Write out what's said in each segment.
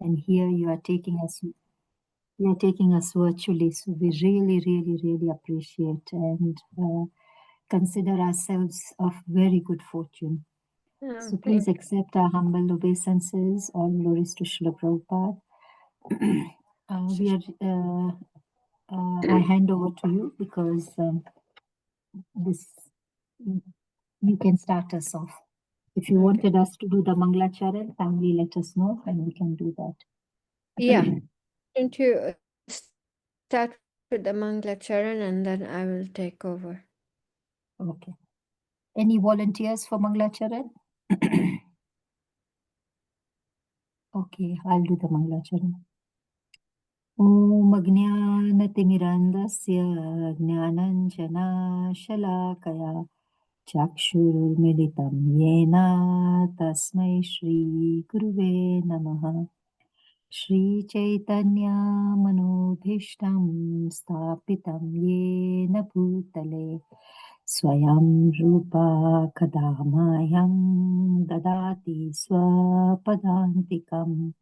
And here you are taking us virtually. So we really, really, really appreciate and consider ourselves of very good fortune. So please accept our humble obeisances. All glories to Srila Prabhupada. I hand over to you because you can start us off. If you wanted us to do the Manglacharan, kindly let us know and we can do that. Yeah. Going to start with the Manglacharan and then I will take over. Okay. Any volunteers for Manglacharan? Okay, I'll do the Manglacharan. Om Ajnanatimirandasya Jnananjana Shalakaya Chakshurmilitam Yena Tasmai Shri Guruve Namaha Shri Chaitanya Manobhishtam Stapitam Yena Bhutale Swayam Rupa Kadamayam Dadati Swapadantikam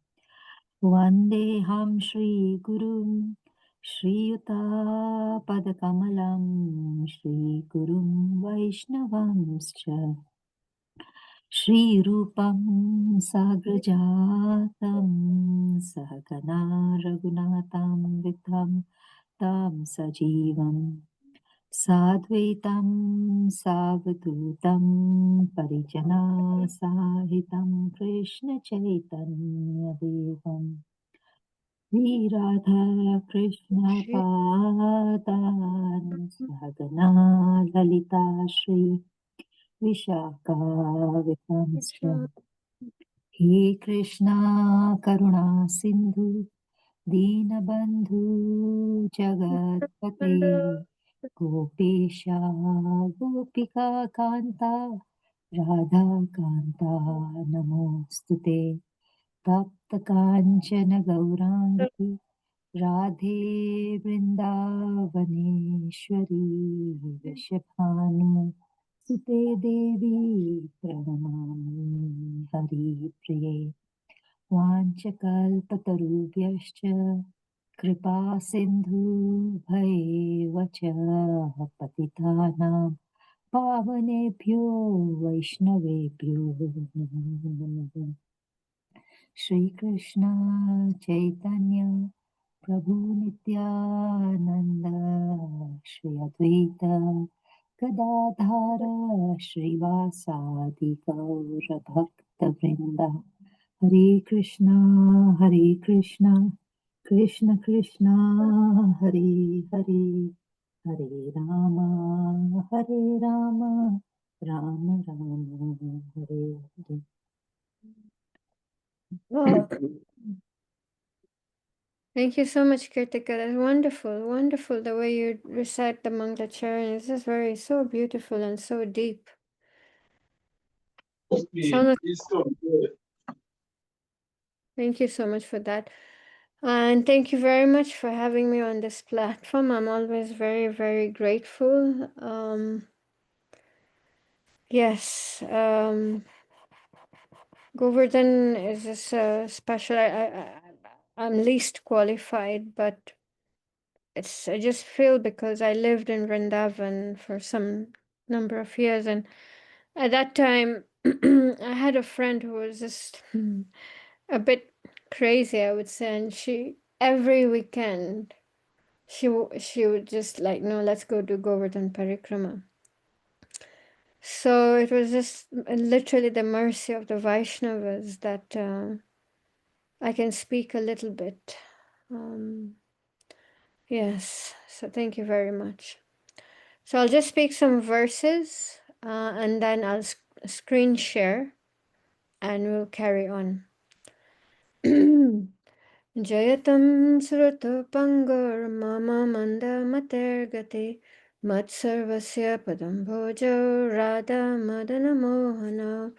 Vandeham Shri Gurum Shri Yuta Padakamalam Shri Gurum Vaishnavamscha Shri Rupam Sagrajatam Sahagana Raghunatam Vitam Tam Sajivam Sadvaitam Savadutam Parijana Sahitam Krishna Chaitanya Devam Shri Radha Krishna Padan Sahagana Lalita Shri Vishaka Vitamscha He Krishna Karuna Sindhu Dinabandhu Jagatpate Gopesha Gopika Kanta Radha Kanta Namostute Tapta Kanchana Gaurangi Radhe Vrindavaneshwari Vishapanu Sute Devi Pranamami Hari Priye Vanchakalpatarubhyascha Kripa Sindhu Bhaivacha Patitanam Pavanebhyo Vaishnavebhyo Namo Shri Krishna Chaitanya Prabhu Nityananda Shri Advaita Gadadhara Srivasadi Gaura Bhakta Vrinda Hare Krishna Krishna Krishna Hare Hare Hare Rama Rama Rama Hare Hare. Oh. Thank you so much, Kirtika. That's wonderful, wonderful the way you recite the Mangalacharya. It's just so beautiful and so deep. Thank you so much for that. And thank you very much for having me on this platform. I'm always very, very grateful. Yes, Govardhan is just special. I'm least qualified, but I just feel because I lived in Vrindavan for some number of years, and at that time I had a friend who was just a bit crazy, I would say, and she every weekend she would just like, no, let's go do Govardhan Parikrama. So it was just literally the mercy of the Vaishnavas that I can speak a little bit. Yes, so thank you very much. So I'll just speak some verses and then I'll screen share and we'll carry on. Jayatam sruto pangur mama manda matergati matsarvasya padam bhojo radha madana mohana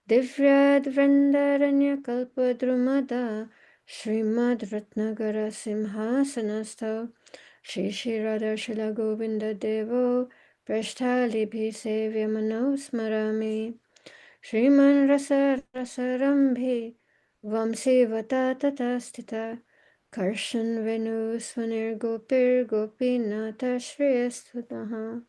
divyad vrindaranya kalpadrumada Srimad Ratnagara Simhasanastha Shri Shri Radha Shila Govinda Devo Prashtalibhi Sevya Manosmarami Shriman Rasa Rasa Rambhi Vamsevata tata stita Karshan Venu Swanir Gopir Gopinata Shriyastutaha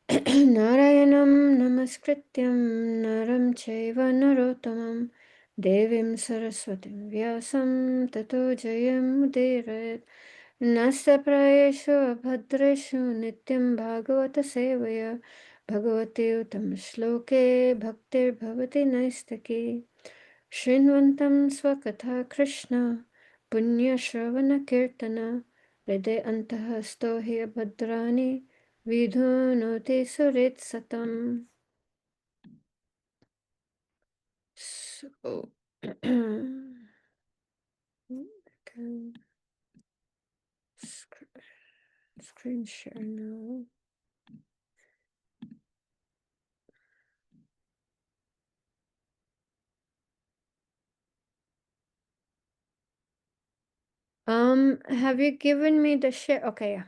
Narayanam Namaskrityam Naram Chaiva Narottamam Devim Saraswatim Vyasam Tato Jayam Udirayat Nasaprayeshu Abhadreshu Nityam Bhagavata Sevaya Bhagavate Uttam Shloke Bhaktir Bhavati Naistaki Shrinvantam Swakatha Krishna Punya Shravana Kirtana Hriday Antaha Stohi Abhadrani Vidhunoti Surit Satam. So, can screen share now. Have you given me the share? Okay, yeah.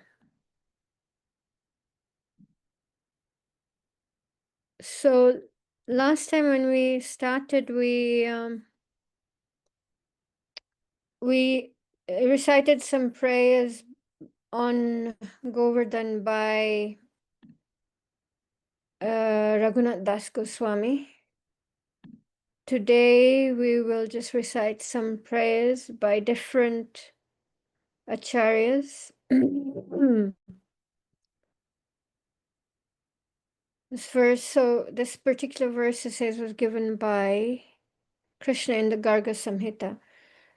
So last time when we started, we recited some prayers on Govardhan by Raghunath Das Goswami. Today we will just recite some prayers by different acharyas. This particular verse, it says, was given by Krishna in the Garga Samhita.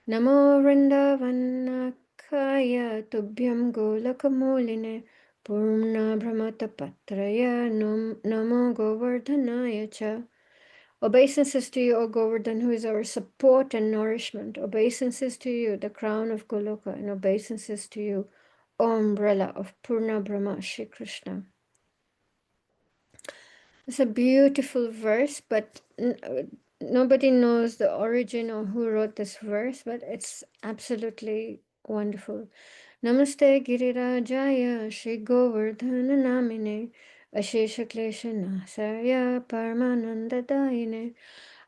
Namo Vrindavanakaya Tubhyam Golakamoline Purna Brahmata Patraya Namo Govardhanaya Cha. Obeisances to you, O Govardhan, who is our support and nourishment. Obeisances to you, the crown of Goloka, and obeisances to you, O umbrella of Purna Brahma, Shri Krishna. It's a beautiful verse, but nobody knows the origin or who wrote this verse, but it's absolutely wonderful. Namaste Girirajaya Shri Govardhana Namine Ashesha Klesha Nasarya Paramananda Daine.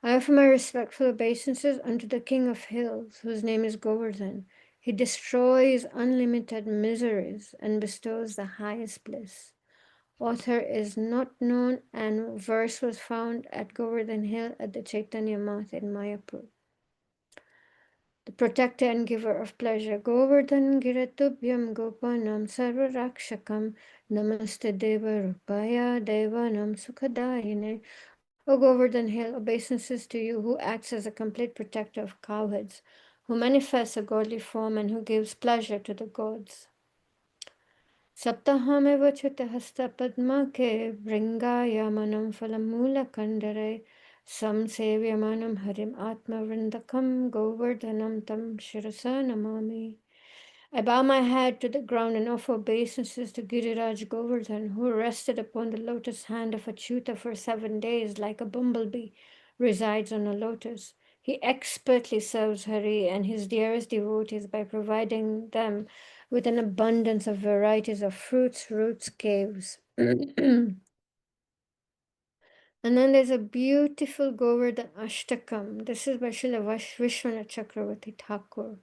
I offer my respectful obeisances unto the King of Hills, whose name is Govardhan. He destroys unlimited miseries and bestows the highest bliss. Author is not known, and verse was found at Govardhan Hill at the Chaitanya Math in Mayapur. The protector and giver of pleasure. Govardhan Giratubhyam Gopanam Sarva Rakshakam Namaste Deva Rupaya Devanam Sukhadayine. O Govardhan Hill, obeisances to you, who acts as a complete protector of cowherds, who manifests a godly form and who gives pleasure to the gods. Saptahamev Chutahasta Padmake Bringayamanam Falamula Kandare Samsevyamanam Harim Atma Vrindakam Govardhanam Tam Shirasa Namami. I bow my head to the ground and offer obeisances to Giriraj Govardhan, who rested upon the lotus hand of Achyuta for 7 days like a bumblebee resides on a lotus. He expertly serves Hari and his dearest devotees by providing them with an abundance of varieties of fruits, roots, caves. And then there's a beautiful Govardhan Ashtakam. This is by Srila Vishwanath Chakravarti Thakur.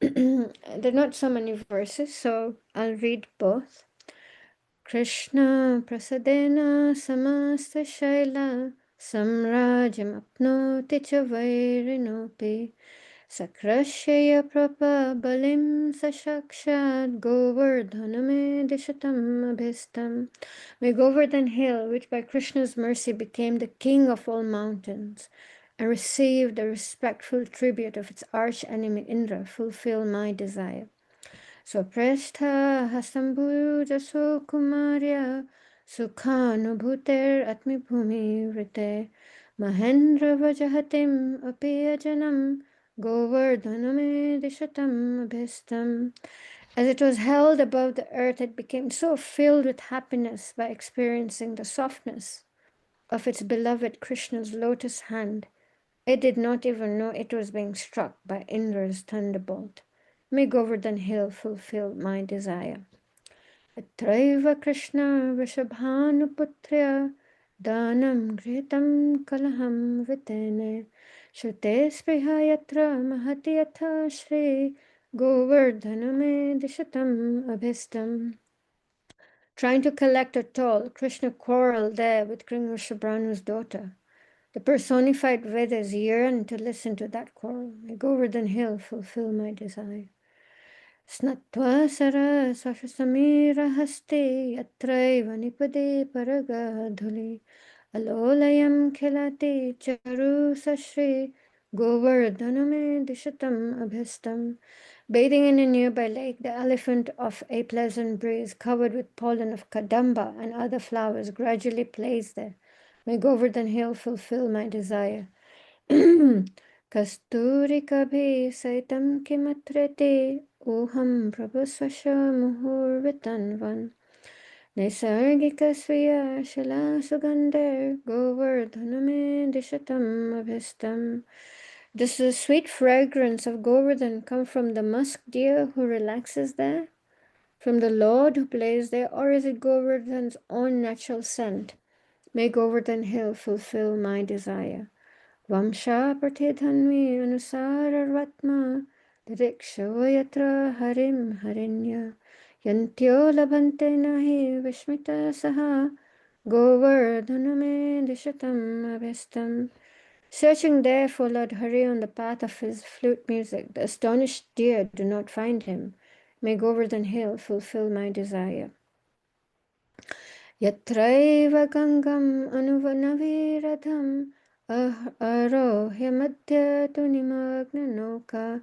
There are not so many verses, so I'll read both. Krishna prasadena samasta shaila samrajam apnoti cha vairinopi sakrashya prapa balim sashakshad govardhaname dishatam abhistam. May Govardhan Hill, which by Krishna's mercy became the king of all mountains and received the respectful tribute of its arch enemy Indra, fulfill my desire. Swaprestha hasambhujaso kumarya sukhanubhuter atmibhumi vrite mahendra vajahatim apiyajanam govardhaname dishatam abhistam. As it was held above the earth, it became so filled with happiness by experiencing the softness of its beloved Krishna's lotus hand. It did not even know it was being struck by Indra's thunderbolt. May Govardhan Hill fulfill my desire. Atraiva Krishna Vrishabhanuputrya Danam Gritam Kalaham Vitene Shute Spriha Yatra Mahati Yatha Shri Govardhaname Dishatam Abhistam. Trying to collect a toll, Krishna quarreled there with King Vrishabhanu's daughter. The personified Vedas yearned to listen to that quarrel. May Govardhan Hill fulfill my desire. Snatva Sarasashamira Hasti Yatraiva Nipade Paragadhuli Alolayam Khilati Charu Sashri Govardhaname Dishatam Abhistam. Bathing in a nearby lake, the elephant of a pleasant breeze covered with pollen of kadamba and other flowers gradually plays there. May Govardhan Hill fulfill my desire. Kasturikabhi saitam kimatrete uham prabhasvasha muhurvitanvan Naisargikasvaya shala sugandhar govardhaname dishatam abhistam. Does the sweet fragrance of Govardhan come from the musk deer who relaxes there? From the Lord who plays there? Or is it Govardhan's own natural scent? May Govardhan Hill fulfill my desire. Vamsha pratidhanvi anusararvatma diriksho yatra harim harinya yantyo labhante nahi vishmita saha govardhaname dishatam avestam. Searching there for Lord Hari on the path of his flute music, the astonished deer do not find him. May Govardhan Hill fulfill my desire. Yatraiva Gangam Anuvanaviradham Arohya Madhya Tunimagna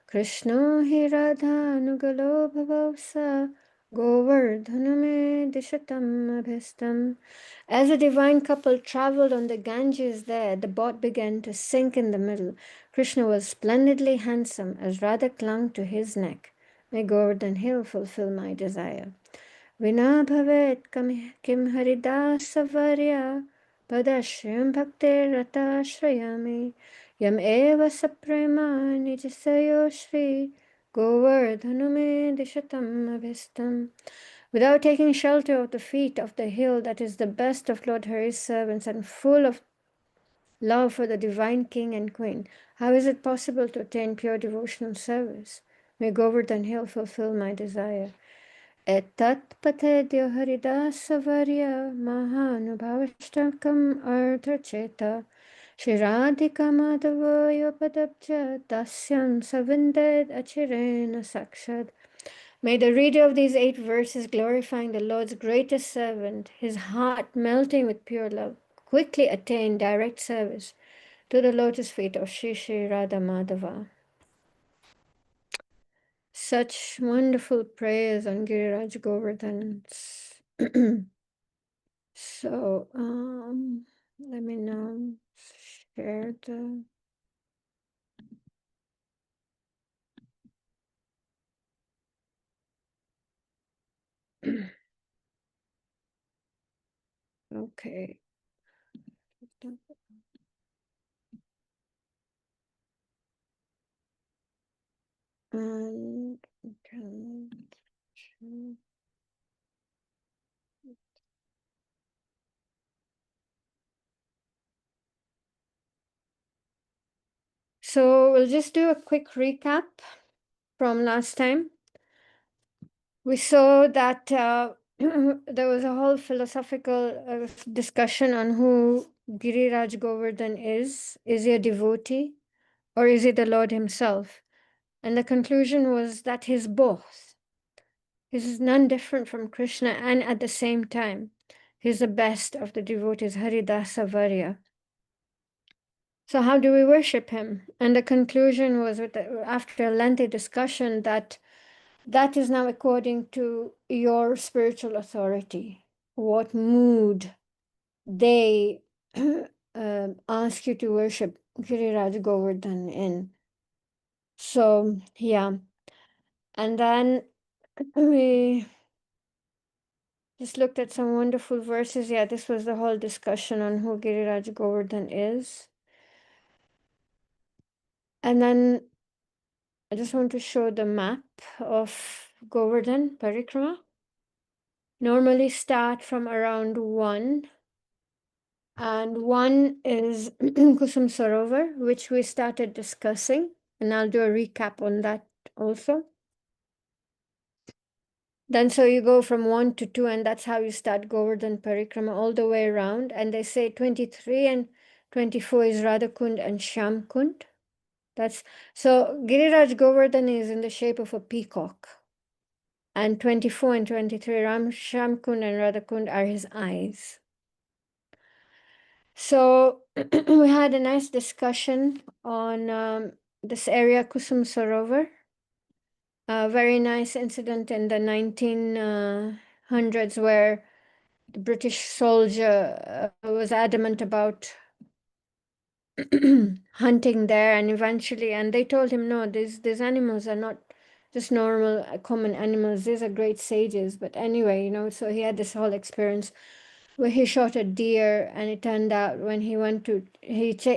Krishno hi Radhanugalo Bhavavsa Govardhaname Dishatam Abhistam. As the divine couple traveled on the Ganges there, the boat began to sink in the middle. Krishna was splendidly handsome as Radha clung to his neck. May Govardhan Hill fulfill my desire. Vina bhavet kim haridasavarya padashriyam bhaktir ratashrayami yam eva saprema nijasayo shri govardhanume dishatam abhistam. Without taking shelter of the feet of the hill that is the best of Lord Hari's servants and full of love for the divine king and queen, how is it possible to attain pure devotional service? May Govardhan Hill fulfill my desire. Etat patedyo haridasavarya mahanubhavashtakam arthacheta Shiradhika madhavoyo padabja dasyam savinded achirena sakshad. May the reader of these 8 verses glorifying the Lord's greatest servant, his heart melting with pure love, quickly attain direct service to the lotus feet of Shri Shri Radha Madhava. Such wonderful prayers on Giriraj Govardhan. So, let me now share the. Okay. And so we'll just do a quick recap from last time. We saw that there was a whole philosophical discussion on who Giriraj Govardhan is. Is he a devotee or is he the Lord himself? And the conclusion was that he's both. He's none different from Krishna, and at the same time, he's the best of the devotees, Haridasa Varya. So how do we worship him? And the conclusion was, after a lengthy discussion, that is now according to your spiritual authority, what mood they ask you to worship Giriraj Govardhan in. So, yeah. And then we just looked at some wonderful verses. Yeah, this was the whole discussion on who Giriraj Govardhan is. And then I just want to show the map of Govardhan Parikrama. Normally start from around 1 And one is Kusum Sarovar, which we started discussing, and I'll do a recap on that also. Then so you go from 1 to 2, and that's how you start Govardhan Parikrama all the way around. And they say 23 and 24 is Radhakund and Shamkund. That's so Giriraj Govardhan is in the shape of a peacock. And 24 and 23, Ram Shamkund and Radhakund are his eyes. So we had a nice discussion on this area, Kusum Sarovar. A very nice incident in the 1900s where the British soldier was adamant about hunting there, and eventually, and they told him, no, these animals are not just normal, common animals. These are great sages. But anyway, so he had this whole experience where he shot a deer, and it turned out when he went to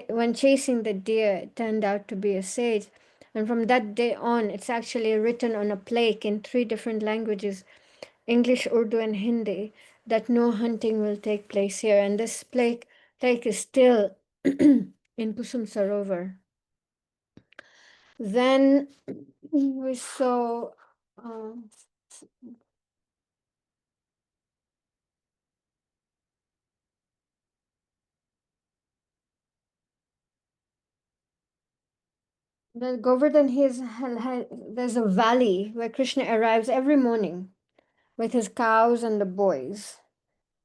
when chasing the deer, it turned out to be a sage. And from that day on, it's actually written on a plaque in 3 different languages, English, Urdu, and Hindi, that no hunting will take place here. And this plaque is still in Kusum Sarovar. Then we saw the Govardhan. There's a valley where Krishna arrives every morning with his cows and the boys.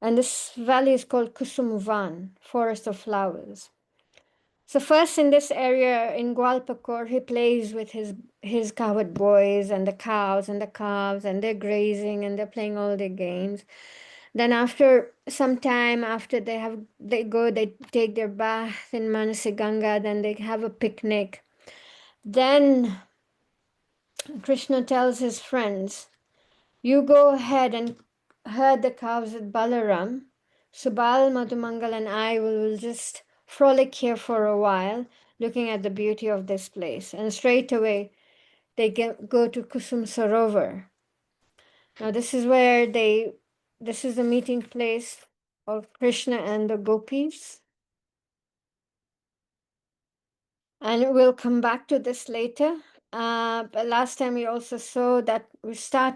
And this valley is called Kusumvan, Forest of Flowers. So first in this area in Gwalpakor, he plays with his cowherd boys and the cows and the calves, and they're grazing and they're playing all their games. Then after some time, after they take their bath in Manasi Ganga, then they have a picnic. Then Krishna tells his friends, you go ahead and herd the cows with Balaram. Subal, Madhumangal, and I will just frolic here for a while, looking at the beauty of this place. And straight away, they go to Kusum Sarovar. Now, this is the meeting place of Krishna and the gopis. And we'll come back to this later. But last time we also saw that we saw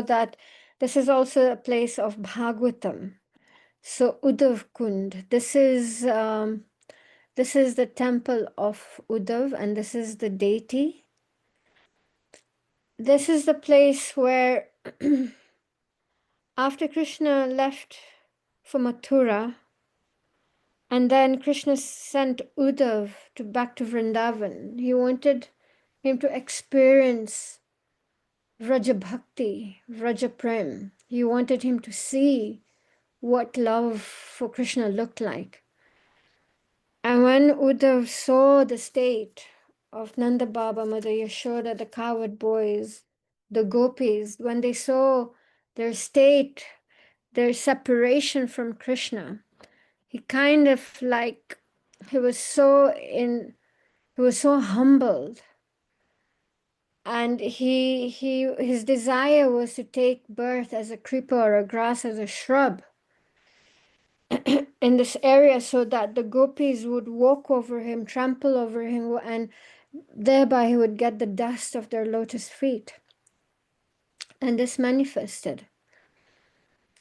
that this is also a place of Bhagavatam. So Uddhav Kund, this is the temple of Uddhav, and this is the deity. This is the place where after Krishna left for Mathura, and then Krishna sent Uddhav back to Vrindavan. He wanted him to experience Vraja Bhakti, Vraja Prem. He wanted him to see what love for Krishna looked like. And when Uddhav saw the state of Nanda Baba, Mother Yashoda, the cowherd boys, the gopis, when they saw their state, their separation from Krishna, he kind of like, he was so humbled. And his desire was to take birth as a creeper or a grass, as a shrub in this area, so that the gopis would walk over him, trample over him, and thereby he would get the dust of their lotus feet. And this manifested.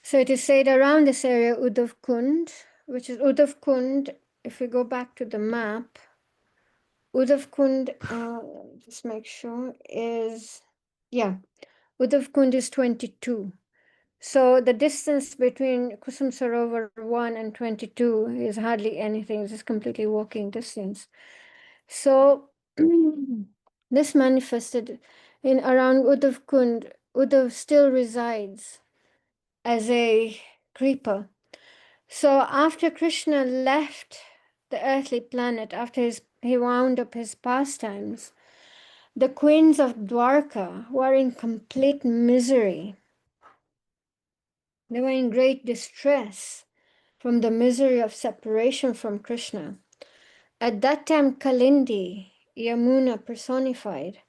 So it is said around this area, Uddhav Kund, which is Uddhav Kund, if we go back to the map, Uddhav Kund, just make sure, Uddhav Kund is 22. So the distance between Kusum Sarovar 1 and 22 is hardly anything. It's just completely walking distance. So this manifested in around Uddhav Kund. Uddhav still resides as a creeper. So after Krishna left the earthly planet, after he wound up his pastimes, the queens of Dwarka were in complete misery. They were in great distress from the misery of separation from Krishna. At that time, Kalindi, Yamuna personified,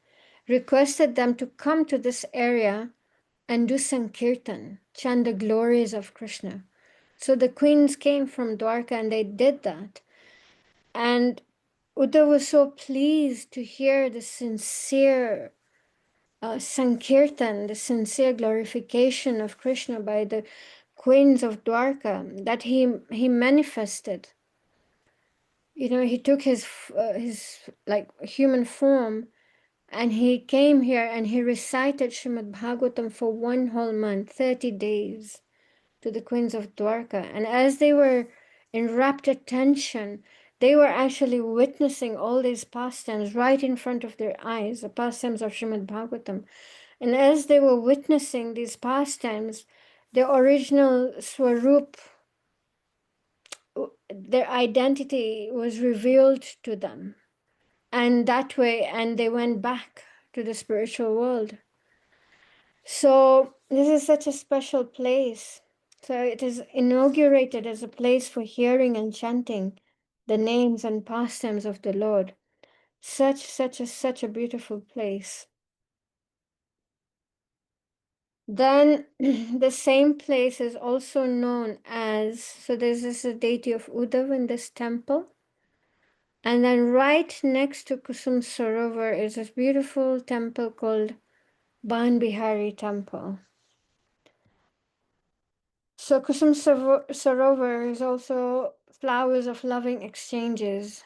requested them to come to this area and do Sankirtan, chant the glories of Krishna. So the queens came from Dwarka and they did that. And Uddhav was so pleased to hear the sincere Sankirtan, the sincere glorification of Krishna by the queens of Dwarka, that he manifested. You know, he took his like human form, and he came here and he recited Srimad Bhagavatam for one whole month, 30 days, to the queens of Dwarka. And as they were in rapt attention, they were actually witnessing all these pastimes right in front of their eyes, the pastimes of Srimad Bhagavatam. And as they were witnessing these pastimes, the original Swarup, their identity was revealed to them. And that way, and they went back to the spiritual world. So this is such a special place. So it is inaugurated as a place for hearing and chanting the names and pastimes of the Lord. Such a beautiful place. Then the same place is also known as, so there's this a deity of Uddhav in this temple. And then right next to Kusum Sarovar is this beautiful temple called Ban Bihari Temple. So Kusum Sarovar is also flowers of loving exchanges.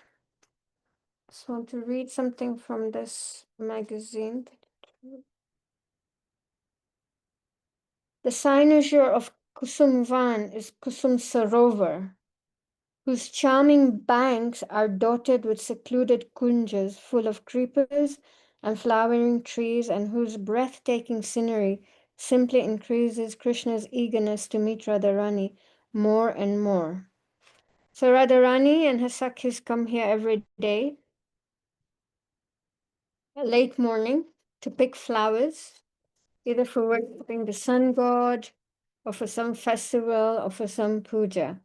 Just want to read something from this magazine. The cynosure of Kusum Van is Kusum Sarovar, whose charming banks are dotted with secluded kunjas full of creepers and flowering trees, and whose breathtaking scenery simply increases Krishna's eagerness to meet Radharani more and more. So Radharani and her Sakhis come here every day, late morning, to pick flowers, either for worshipping the sun god, or for some festival, or for some puja.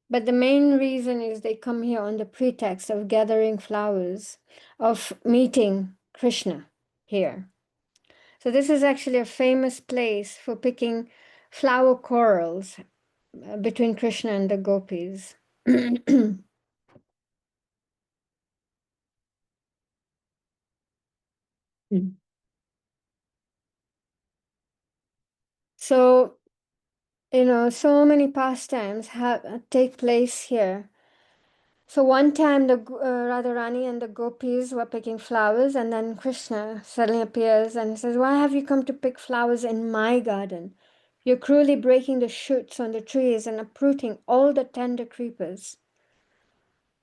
But the main reason is they come here on the pretext of gathering flowers, of meeting Krishna here. So this is actually a famous place for picking flower corals between Krishna and the gopis. So, you know, so many pastimes take place here. So one time the Radharani and the gopis were picking flowers, and then Krishna suddenly appears and says, "Why have you come to pick flowers in my garden? You're cruelly breaking the shoots on the trees and uprooting all the tender creepers."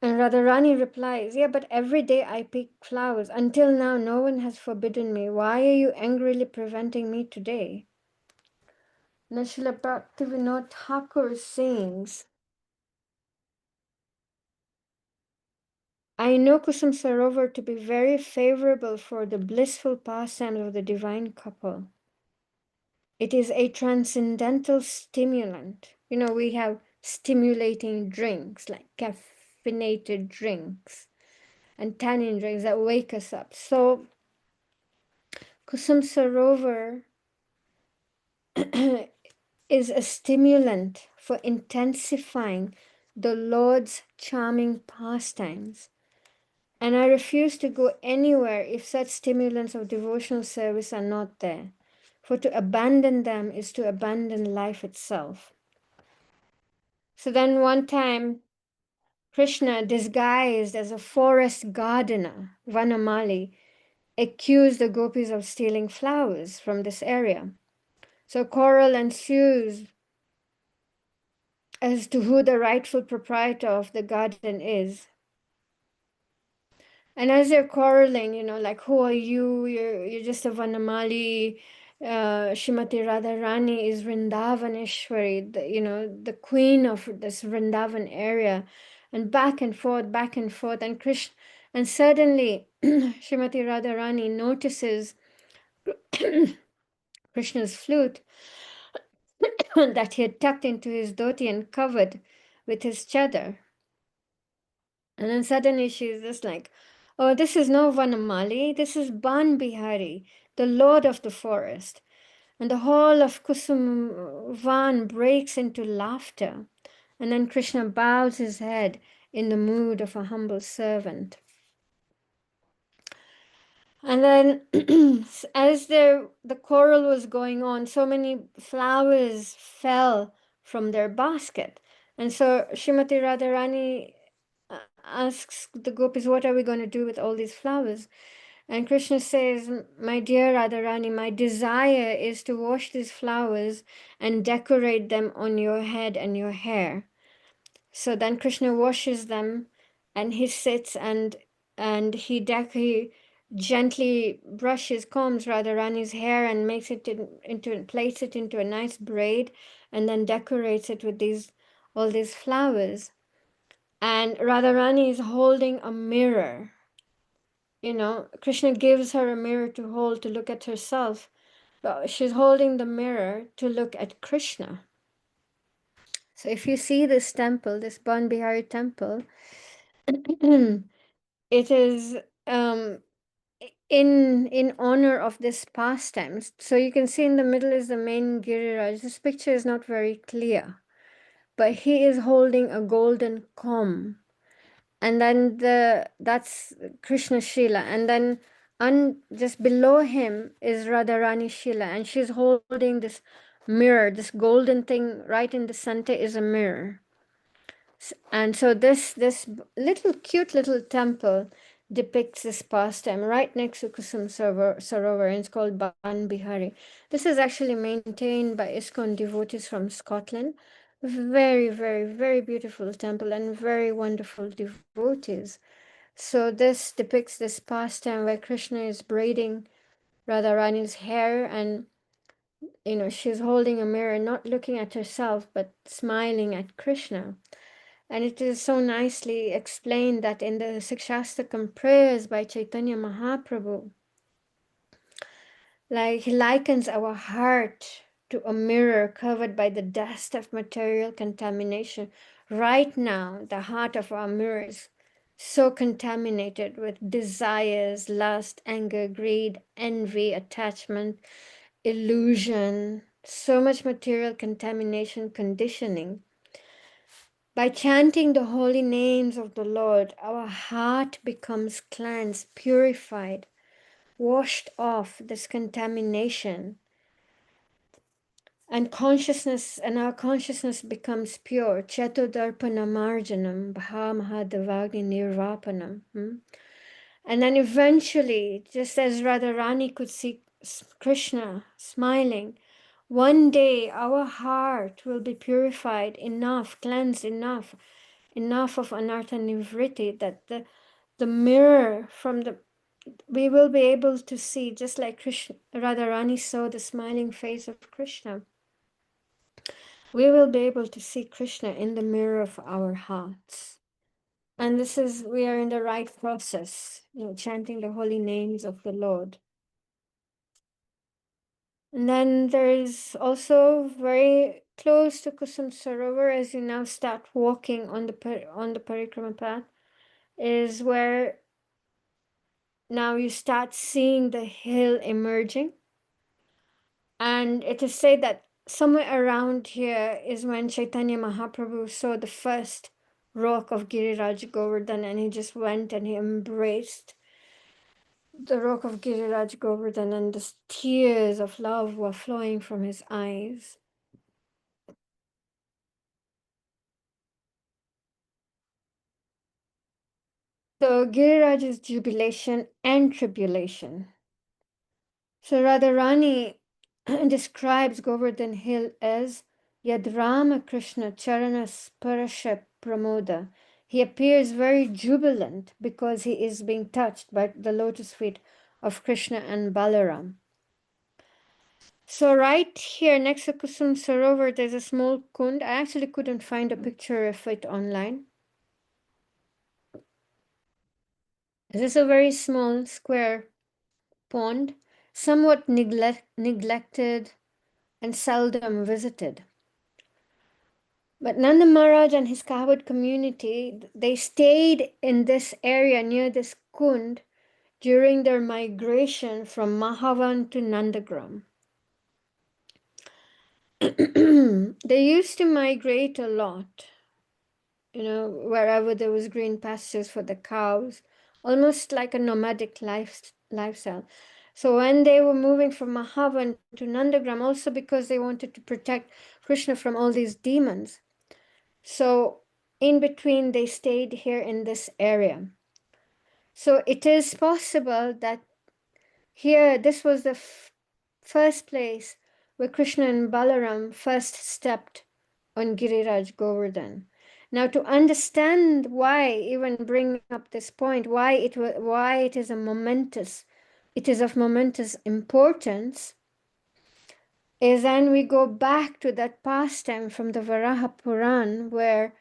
And Radharani replies, "Yeah, but every day I pick flowers. Until now, no one has forbidden me. Why are you angrily preventing me today?" Nashila Bhaktivinoda Thakur sings, "I know Kusum Sarovar to be very favorable for the blissful pastimes of the divine couple. It is a transcendental stimulant." You know, we have stimulating drinks like caffeinated drinks and tannin drinks that wake us up. So Kusum Sarovar is a stimulant for intensifying the Lord's charming pastimes. And I refuse to go anywhere if such stimulants of devotional service are not there. For to abandon them is to abandon life itself. So then one time, Krishna, disguised as a forest gardener, Vanamali, accused the gopis of stealing flowers from this area. So quarrel ensues as to who the rightful proprietor of the garden is. And as they're quarreling, you know, like, who are you? You're just a Vanamali. Shrimati Radharani is Vrindavaneshwari, you know, the queen of this Vrindavan area. And back and forth. And and suddenly Shrimati Radharani notices Krishna's flute that he had tucked into his dhoti and covered with his chadar. And then suddenly she's just like, "Oh, this is no Vanamali, this is Ban Bihari, the lord of the forest." And the whole of Kusum Van breaks into laughter. And then Krishna bows his head in the mood of a humble servant. And then as the choral was going on, so many flowers fell from their basket. And so Srimati Radharani asks the gopis, what are we going to do with all these flowers? And Krishna says, my dear Radharani, my desire is to wash these flowers and decorate them on your head and your hair. So then Krishna washes them, and he sits and he gently brushes, combs Radharani's hair and makes it plaits it into a nice braid, and then decorates it with all these flowers. And Radharani is holding a mirror. Krishna gives her a mirror to hold to look at herself, but she's holding the mirror to look at Krishna. So if you see this temple, this Ban Bihari temple, it is in honor of this pastime. So you can see in the middle is the main Giriraj. This picture is not very clear, but he is holding a golden comb, and then that's Krishna Shila, and then just below him is Radharani Shila, and she's holding this mirror, this golden thing right in the center is a mirror. And so this little cute little temple depicts this pastime right next to Kusum Sarovar, and it's called Ban Bihari. This is actually maintained by ISKCON devotees from Scotland. Very, very, very beautiful temple and very wonderful devotees. So this depicts this pastime where Krishna is braiding Radharani's hair, and she's holding a mirror, not looking at herself, but smiling at Krishna. And it is so nicely explained that in the Sikshastakam prayers by Chaitanya Mahaprabhu, like he likens our heart to a mirror covered by the dust of material contamination. Right now, the heart of our mirror is so contaminated with desires, lust, anger, greed, envy, attachment, illusion, so much material contamination, conditioning. By chanting the holy names of the Lord, our heart becomes cleansed, purified, washed off this contamination, and our consciousness becomes pure. Chetodarpana marjanam, bhamadavagni nirvapanam. And then eventually, just as Radharani could see Krishna smiling, one day our heart will be purified enough, cleansed enough of anartha nivritti, that the mirror we will be able to see, just like Radharani saw the smiling face of Krishna. We will be able to see Krishna in the mirror of our hearts. And we are in the right process, chanting the holy names of the Lord. And then there is also very close to Kusum Sarovar, as you now start walking on the parikrama path, is where now you start seeing the hill emerging. And it is said that somewhere around here is when Chaitanya Mahaprabhu saw the first rock of Giriraj Govardhan, and he just went and he embraced the rock of Giriraj Govardhan, and the tears of love were flowing from his eyes. So Giriraj is jubilation and tribulation. So Radharani describes Govardhan Hill as Yad Rama Krishna Charana Sparasha Pramoda. He appears very jubilant because he is being touched by the lotus feet of Krishna and Balaram. So right here next to Kusum Sarovar, there's a small kund. I actually couldn't find a picture of it online. This is a very small square pond, somewhat neglected and seldom visited. But Nanda Maharaj and his Kahwad community, they stayed in this area near this kund during their migration from Mahavan to Nandagram. They used to migrate a lot. wherever there was green pastures for the cows, almost like a nomadic lifestyle. So when they were moving from Mahavan to Nandagram, also because they wanted to protect Krishna from all these demons, so in between they stayed here in this area. So it is possible that here this was the first place where Krishna and Balaram first stepped on Giriraj Govardhan. Now, to understand why, even bring up this point, why it is of momentous importance, is then we go back to that pastime from the Varaha Puran, where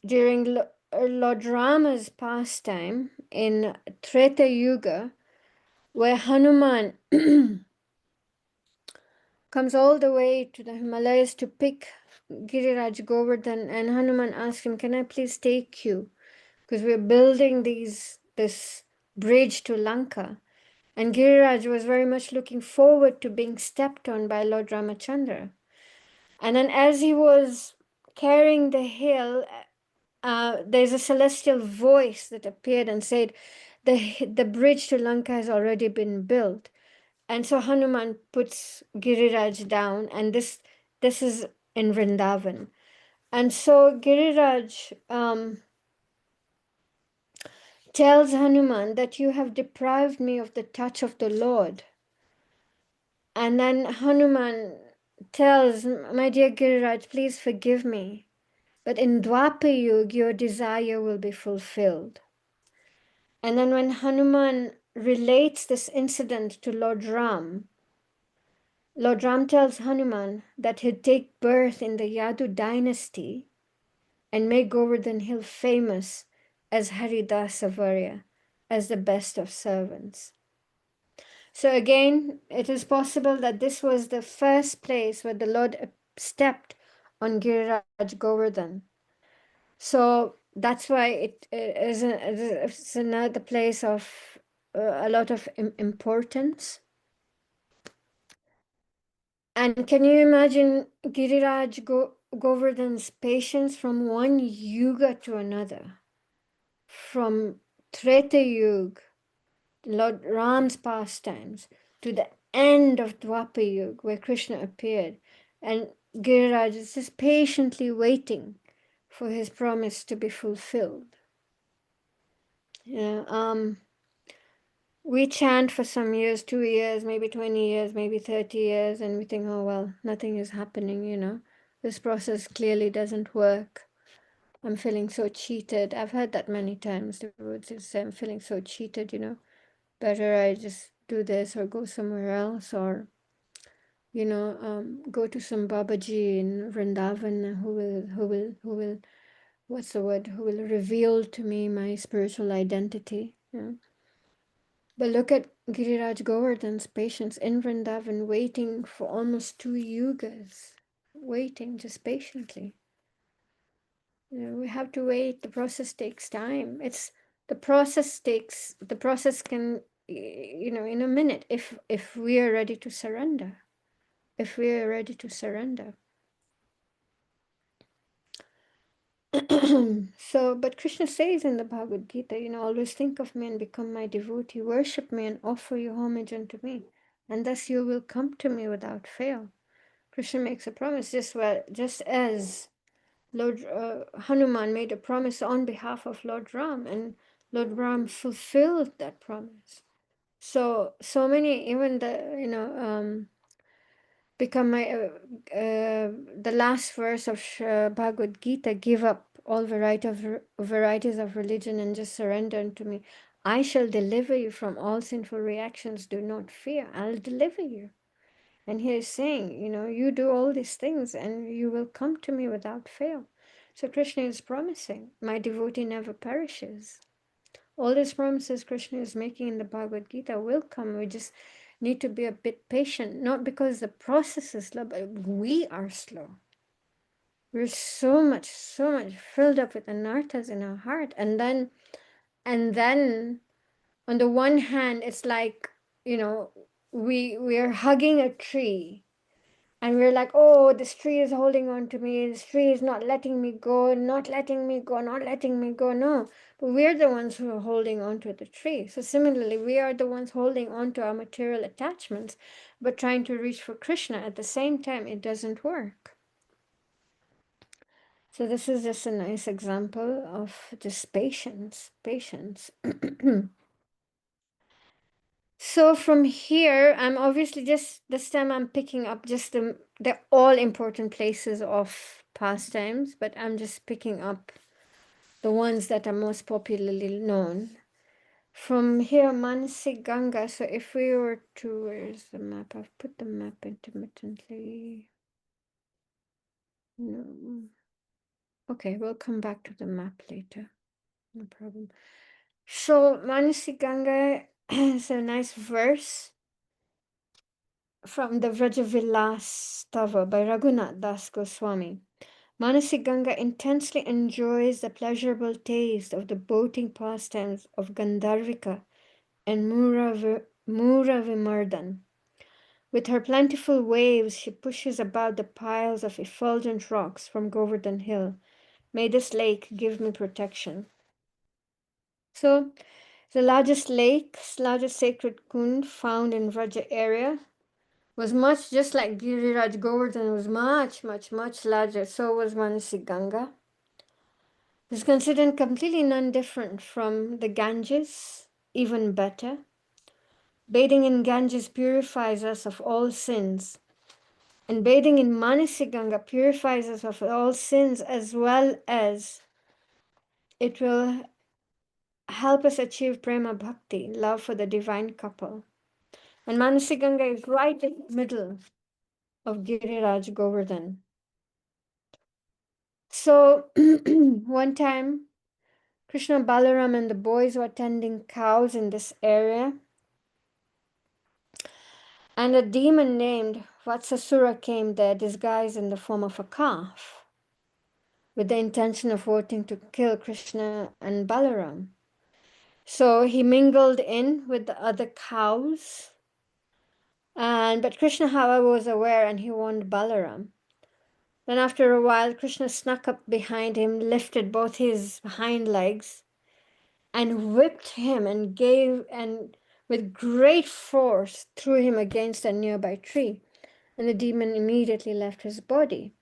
during Lord Rama's pastime in Treta Yuga, where Hanuman comes all the way to the Himalayas to pick Giriraj Govardhan, and Hanuman asks him, "Can I please take you? Because we're building this bridge to Lanka." And Giriraj was very much looking forward to being stepped on by Lord Ramachandra. And then as he was carrying the hill, there's a celestial voice that appeared and said, the bridge to Lanka has already been built. And so Hanuman puts Giriraj down, and this is in Vrindavan. And so Giriraj tells Hanuman that you have deprived me of the touch of the Lord. And then Hanuman tells, "My dear Giriraj, please forgive me. But in Dwapar Yuga, your desire will be fulfilled." And then when Hanuman relates this incident to Lord Ram tells Hanuman that he'd take birth in the Yadu dynasty and make Govardhan Hill famous as Haridas Ashwariya, as the best of servants. So again, it is possible that this was the first place where the Lord stepped on Giriraj Govardhan. So that's why it's another place of a lot of importance. And can you imagine Giriraj Govardhan's patience from one yuga to another? From Treta Yuga, Lord Ram's pastimes, to the end of Dwapar Yuga, where Krishna appeared. And Giriraj is just patiently waiting for his promise to be fulfilled. We chant for some years, 2 years, maybe 20 years, maybe 30 years, and we think, oh, well, nothing is happening. This process clearly doesn't work. I'm feeling so cheated. I've heard that many times. The words say, "I'm feeling so cheated. Better I just do this or go somewhere else, or go to some Babaji in Vrindavan who will what's the word, who will reveal to me my spiritual identity." But look at Giriraj Govardhan's patience in Vrindavan, waiting for almost 2 yugas, waiting just patiently. We have to wait. The process takes time. The process can, in a minute, if we are ready to surrender. If we are ready to surrender. So, but Krishna says in the Bhagavad Gita, always think of me and become my devotee, worship me and offer your homage unto me, and thus you will come to me without fail. Krishna makes a promise, just as Lord Hanuman made a promise on behalf of Lord Ram, and Lord Ram fulfilled that promise. So many, even become the last verse of Bhagavad Gita, give up all varieties of religion and just surrender unto me. I shall deliver you from all sinful reactions. Do not fear. I'll deliver you. And he is saying, you do all these things and you will come to me without fail. So Krishna is promising, my devotee never perishes. All these promises Krishna is making in the Bhagavad Gita will come. We just need to be a bit patient, not because the process is slow, but we are slow. We're so much filled up with anarthas in our heart. And then on the one hand, it's like, we are hugging a tree And we're like, oh, this tree is holding on to me, this tree is not letting me go, not letting me go, not letting me go. No, but we're the ones who are holding on to the tree. So similarly, we are the ones holding on to our material attachments, but trying to reach for Krishna at the same time. It doesn't work. So this is just a nice example of just patience, patience. So from here, I'm obviously just this time I'm picking up just the all important places of pastimes, but I'm just picking up the ones that are most popularly known. From here, Mansi Ganga. So if we were to, where's the map? I've put the map intermittently. No. Okay, we'll come back to the map later. No problem. So Mansi Ganga is a nice verse from the Vrajavilas Stava by Raghunath Das Goswami. Manasi Ganga intensely enjoys the pleasurable taste of the boating pastimes of Gandharvika and Muravimardan. With her plentiful waves, she pushes about the piles of effulgent rocks from Govardhan Hill. May this lake give me protection. So, the largest lake, largest sacred kund found in Vraja area, was much just like Giriraj Govardhan was much, much, much larger. So was Manasi Ganga. It's considered completely non-different from the Ganges, even better. Bathing in Ganges purifies us of all sins. And bathing in Manasi Ganga purifies us of all sins, as well as it will help us achieve prema bhakti, love for the divine couple. And Manasi Ganga is right in the middle of Giriraj Govardhan. So one time, Krishna, Balaram, and the boys were tending cows in this area. And a demon named Vatsasura came there disguised in the form of a calf with the intention of wanting to kill Krishna and Balaram. So he mingled in with the other cows. But Krishna, however, was aware and he warned Balaram. Then after a while, Krishna snuck up behind him, lifted both his hind legs, and whipped him and with great force threw him against a nearby tree. And the demon immediately left his body.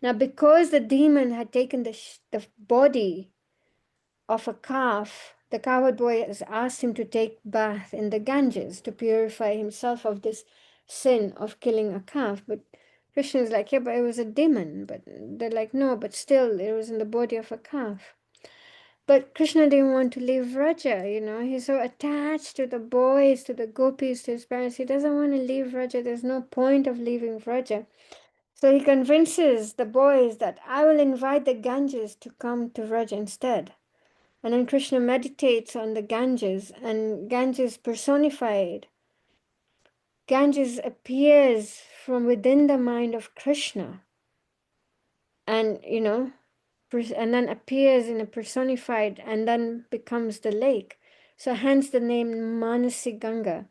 Now, because the demon had taken the body of a calf, the cowherd boy has asked him to take bath in the Ganges to purify himself of this sin of killing a calf. But Krishna is like, yeah, but it was a demon. But they're like, no, but still, it was in the body of a calf. But Krishna didn't want to leave Vraja, He's so attached to the boys, to the gopis, to his parents. He doesn't want to leave Vraja. There's no point of leaving Vraja. So he convinces the boys that I will invite the Ganges to come to Vraja instead. And then Krishna meditates on the Ganges, and Ganges personified. Ganges appears from within the mind of Krishna. And, and then appears in a personified and then becomes the lake. So hence the name Manasi Ganga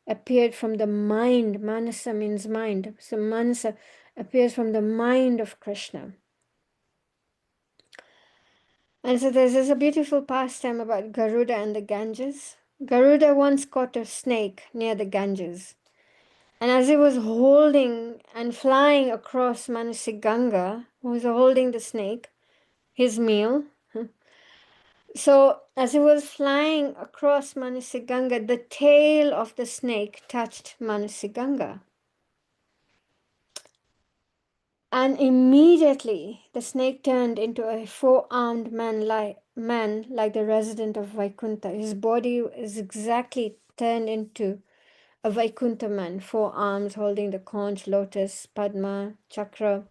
appeared from the mind. Manasa means mind. So Manasa appears from the mind of Krishna. And so there's a beautiful pastime about Garuda and the Ganges. Garuda once caught a snake near the Ganges. And as he was holding and flying across Manasi Ganga, he was holding the snake, his meal. So as he was flying across Manasi Ganga, the tail of the snake touched Manasi Ganga. And immediately the snake turned into a four-armed man like the resident of Vaikuntha. His body is exactly turned into a Vaikuntha man, four arms holding the conch, lotus, Padma, chakra.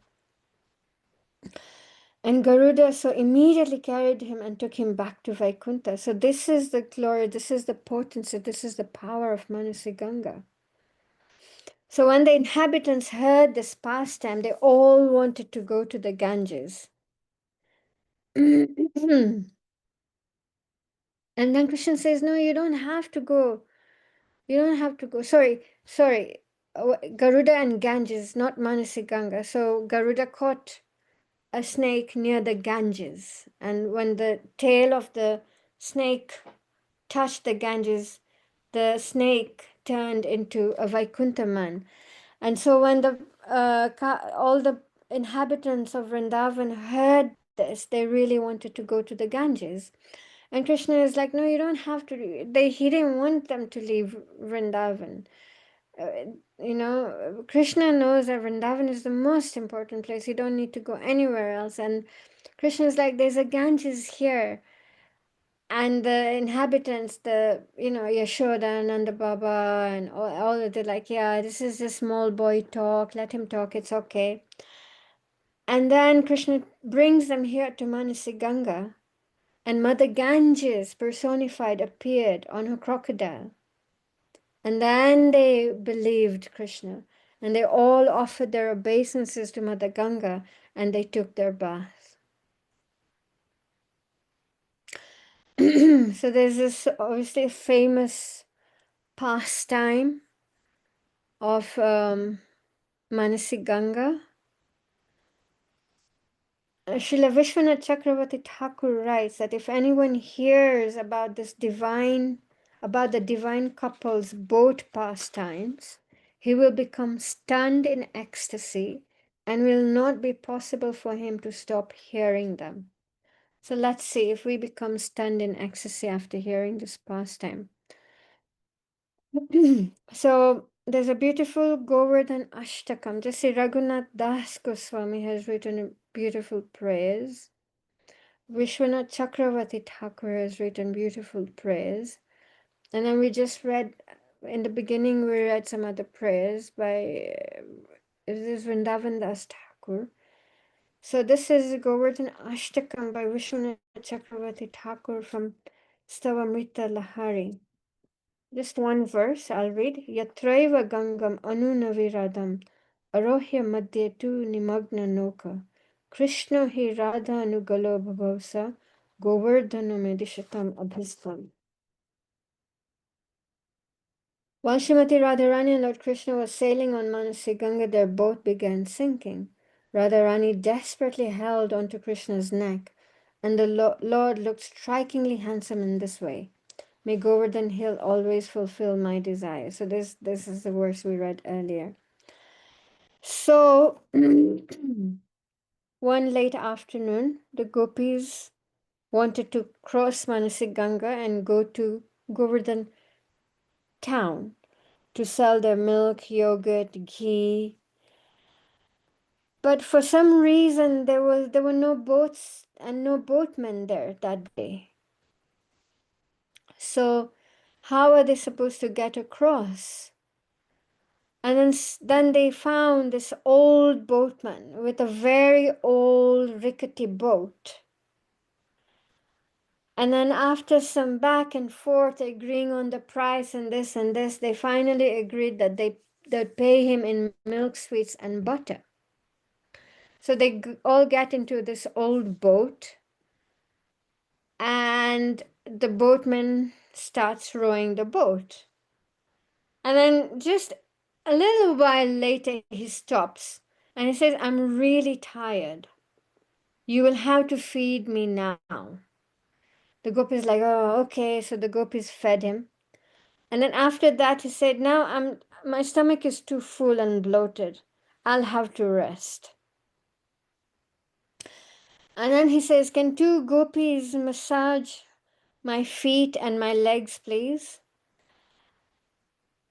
And Garuda so immediately carried him and took him back to Vaikuntha. So this is the glory, this is the potency, this is the power of Manasi Ganga. So when the inhabitants heard this pastime, they all wanted to go to the Ganges. And then Krishna says, no, you don't have to go. You don't have to go. Sorry. Garuda and Ganges, not Manasi Ganga. So Garuda caught a snake near the Ganges, and when the tail of the snake touched the Ganges, the snake turned into a Vaikuntha man. And so when the all the inhabitants of Vrindavan heard this, they really wanted to go to the Ganges. And Krishna is like, no, you don't have to. He didn't want them to leave Vrindavan. Krishna knows that Vrindavan is the most important place. You don't need to go anywhere else. And Krishna is like, there's a Ganges here. And the inhabitants, Yashoda and Nanda Baba and all of it, like, yeah, this is a small boy talk. Let him talk. It's okay. And then Krishna brings them here to Manasi Ganga. And Mother Ganges personified appeared on her crocodile. And then they believed Krishna. And they all offered their obeisances to Mother Ganga and they took their bath. So there's this obviously famous pastime of Manasi Ganga. Srila Vishwanath Chakravarti Thakur writes that if anyone hears about about the divine couple's boat pastimes, he will become stunned in ecstasy and will not be possible for him to stop hearing them. So let's see if we become stunned in ecstasy after hearing this pastime. So there's a beautiful Govardhan Ashtakam. Just see, Raghunath Das Goswami has written a beautiful praise. Vishwanath Chakravarti Thakur has written beautiful prayers. And then we just read, in the beginning, we read some other prayers by, this is Vrindavan Das Thakur. So this is Govardhan Ashtakam by Vishwanath Chakravarti Thakur from Stavamrita Lahari. Just one verse I'll read. Yatraiva Gangam Anunaviradam Arohya Madhye tu Nimagna Noka Krishna hi Radha Anugalo Bhavasa Govardhana Medishatam Abhistam. While Srimati Radharani and Lord Krishna was sailing on Manasi Ganga, their boat began sinking. Radharani desperately held onto Krishna's neck, and the Lord looked strikingly handsome in this way. May Govardhan Hill always fulfill my desire. So this is the verse we read earlier. So one late afternoon, the gopis wanted to cross Manasi Ganga and go to Govardhan town to sell their milk, yogurt, ghee. But for some reason, there were no boats and no boatmen there that day. So how are they supposed to get across? And then they found this old boatman with a very old rickety boat. And then after some back and forth agreeing on the price and this, they finally agreed that they'd pay him in milk, sweets, and butter. So they all get into this old boat, and the boatman starts rowing the boat. And then just a little while later, he stops and he says, I'm really tired. You will have to feed me now. The gopi is like, oh, okay. So the gopis fed him. And then after that, he said, now my stomach is too full and bloated. I'll have to rest. And then he says, can two gopis massage my feet and my legs, please?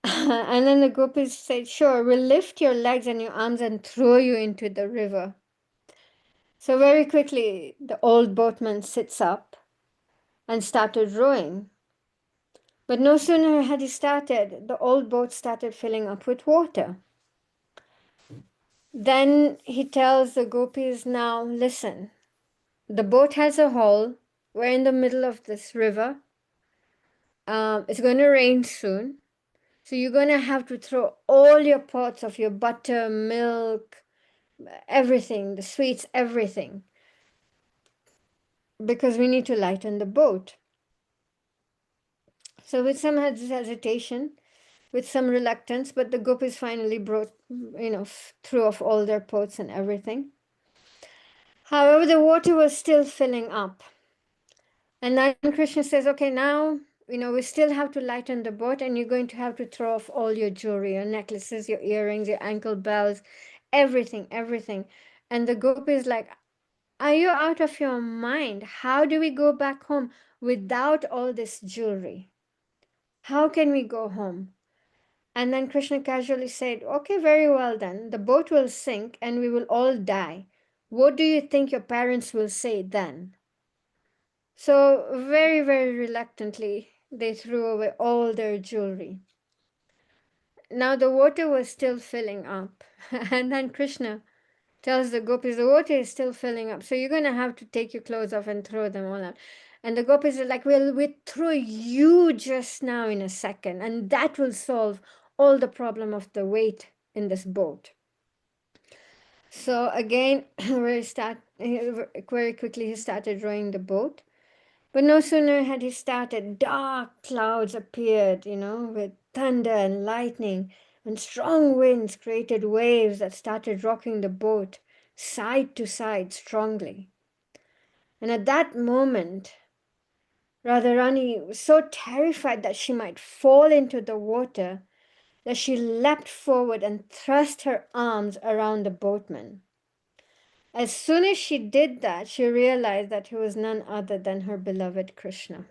And then the gopis said, sure, we'll lift your legs and your arms and throw you into the river. So very quickly, the old boatman sits up and started rowing. But no sooner had he started, the old boat started filling up with water. Then he tells the gopis, now listen, the boat has a hole. We're in the middle of this river. It's going to rain soon. So you're going to have to throw all your pots of your butter, milk, everything, the sweets, everything, because we need to lighten the boat. So with some hesitation, with some reluctance, but the gopis finally brought, threw off all their pots and everything. However, the water was still filling up. And then Krishna says, okay, now, we still have to lighten the boat, and you're going to have to throw off all your jewelry, your necklaces, your earrings, your ankle bells, everything, everything. And the gopi is like, are you out of your mind? How do we go back home without all this jewelry? How can we go home? And then Krishna casually said, okay, very well then. The boat will sink and we will all die. What do you think your parents will say then? So, very, very reluctantly, they threw away all their jewelry. Now, the water was still filling up. And then Krishna tells the gopis, the water is still filling up. So, you're going to have to take your clothes off and throw them all out. And the gopis are like, we'll throw you just now in a second. And that will solve all the problem of the weight in this boat. So, again, very quickly he started rowing the boat. But no sooner had he started, dark clouds appeared, with thunder and lightning, and strong winds created waves that started rocking the boat side to side strongly. And at that moment, Radharani was so terrified that she might fall into the water that she leapt forward and thrust her arms around the boatman. As soon as she did that, she realized that he was none other than her beloved Krishna.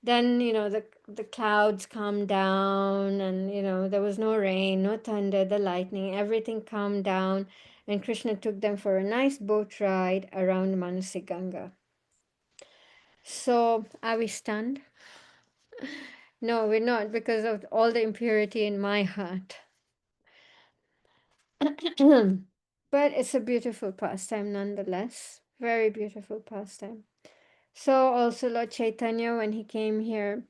Then the clouds calmed down, and there was no rain, no thunder, the lightning, everything calmed down, and Krishna took them for a nice boat ride around Manasiganga. So are we stunned? No, we're not, because of all the impurity in my heart. But it's a beautiful pastime nonetheless, very beautiful pastime. So also Lord Chaitanya, when he came here,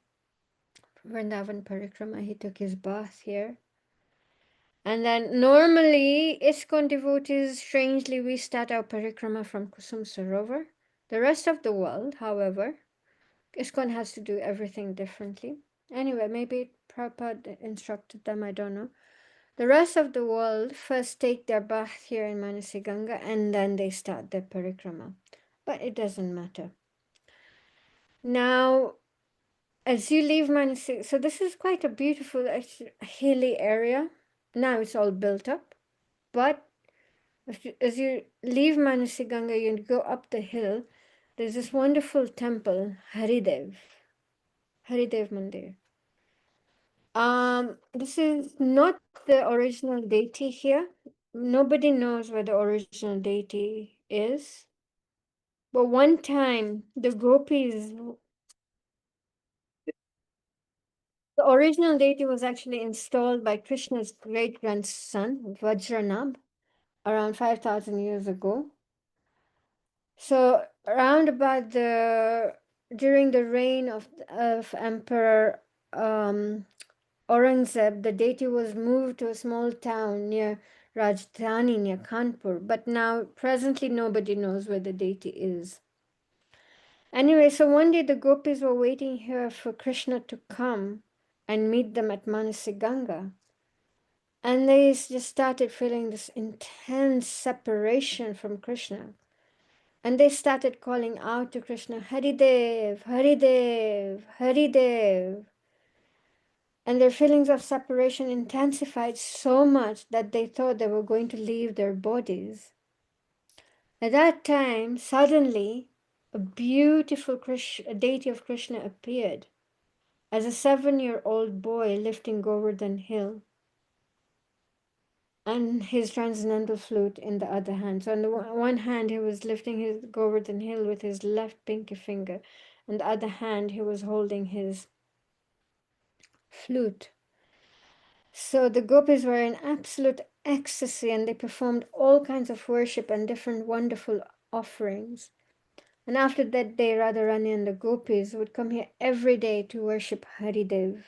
Vrindavan Parikrama, he took his bath here. And then normally, ISKCON devotees, strangely, we start our parikrama from Kusum Sarovar. The rest of the world, however, ISKCON has to do everything differently. Anyway, maybe Prabhupada instructed them, I don't know. The rest of the world first take their bath here in Manasiganga and then they start their parikrama. But it doesn't matter. Now, as you leave Manasiganga, so this is quite a beautiful, hilly area. Now it's all built up. But as you leave Manasiganga, you go up the hill, there's this wonderful temple, Haridev Mandir. This is not the original deity here. Nobody knows where the original deity is. But one time, the original deity was actually installed by Krishna's great-grandson, Vajranab, around 5,000 years ago. So around about during the reign of Emperor Aurangzeb, the deity was moved to a small town near Rajdhani, near Kanpur. But now, presently, nobody knows where the deity is. Anyway, so one day the gopis were waiting here for Krishna to come and meet them at Manasiganga. And they just started feeling this intense separation from Krishna. And they started calling out to Krishna, Haridev, Haridev, Haridev. And their feelings of separation intensified so much that they thought they were going to leave their bodies. At that time, suddenly, a beautiful a deity of Krishna appeared as a 7-year-old boy lifting Govardhan hill, and his transcendental flute in the other hand. So on the one hand, he was lifting his Govardhan hill with his left pinky finger. On the other hand, he was holding his flute. So the gopis were in absolute ecstasy, and they performed all kinds of worship and different wonderful offerings. And after that day, Radharani and the gopis would come here every day to worship Haridev.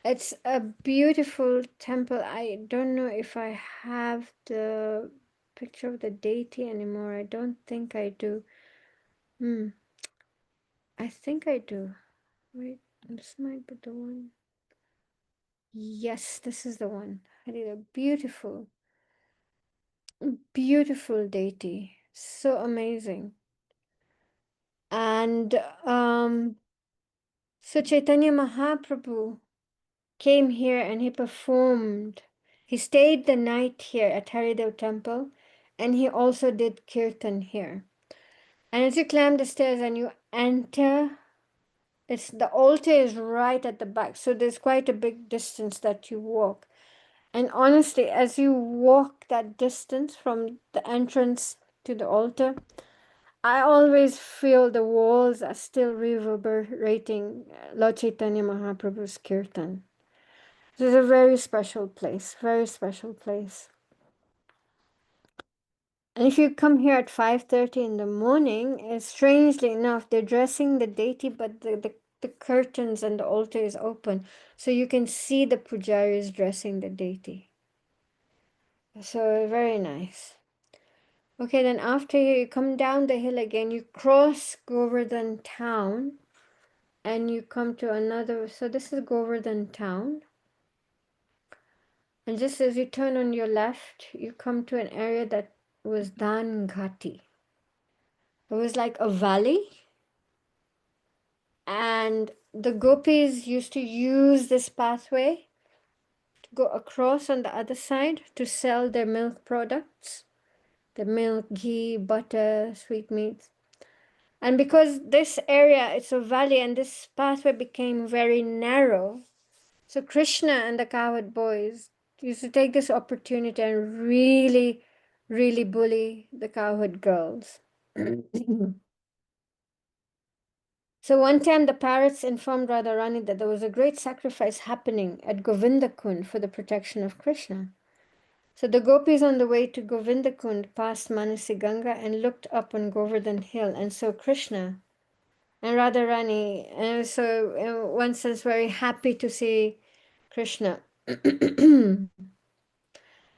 It's a beautiful temple. I don't know if I have the picture of the deity anymore. I don't think I do. I think I do. Wait, this might be the one. Yes, this is the one. I did a beautiful, beautiful deity. So amazing. And so Chaitanya Mahaprabhu came here and he performed. He stayed the night here at Haridev Temple, and he also did kirtan here. And as you climb the stairs and you enter, it's the altar is right at the back, so there's quite a big distance that you walk. And honestly, as you walk that distance from the entrance to the altar, I always feel the walls are still reverberating Lord Chaitanya Mahaprabhu's kirtan. This is a very special place, very special place. And if you come here at 5:30 in the morning, strangely enough, they're dressing the deity, but the curtains and the altar is open. So you can see the pujaris dressing the deity. So very nice. Okay, then after you come down the hill again, you cross Govardhan town and you come to another. So this is Govardhan town. And just as you turn on your left, you come to an area that was Dan Ghati. It was like a valley, and the gopis used to use this pathway to go across on the other side to sell their milk products, the milk, ghee, butter, sweetmeats. And because this area, it's a valley, and this pathway became very narrow, so Krishna and the cowherd boys used to take this opportunity and really, really bully the cowherd girls. So one time the parrots informed Radharani that there was a great sacrifice happening at Govindakund for the protection of Krishna. So the gopis on the way to Govindakund passed Manasi Ganga and looked up on Govardhan Hill and saw Krishna and Radharani. And so in one sense very happy to see Krishna.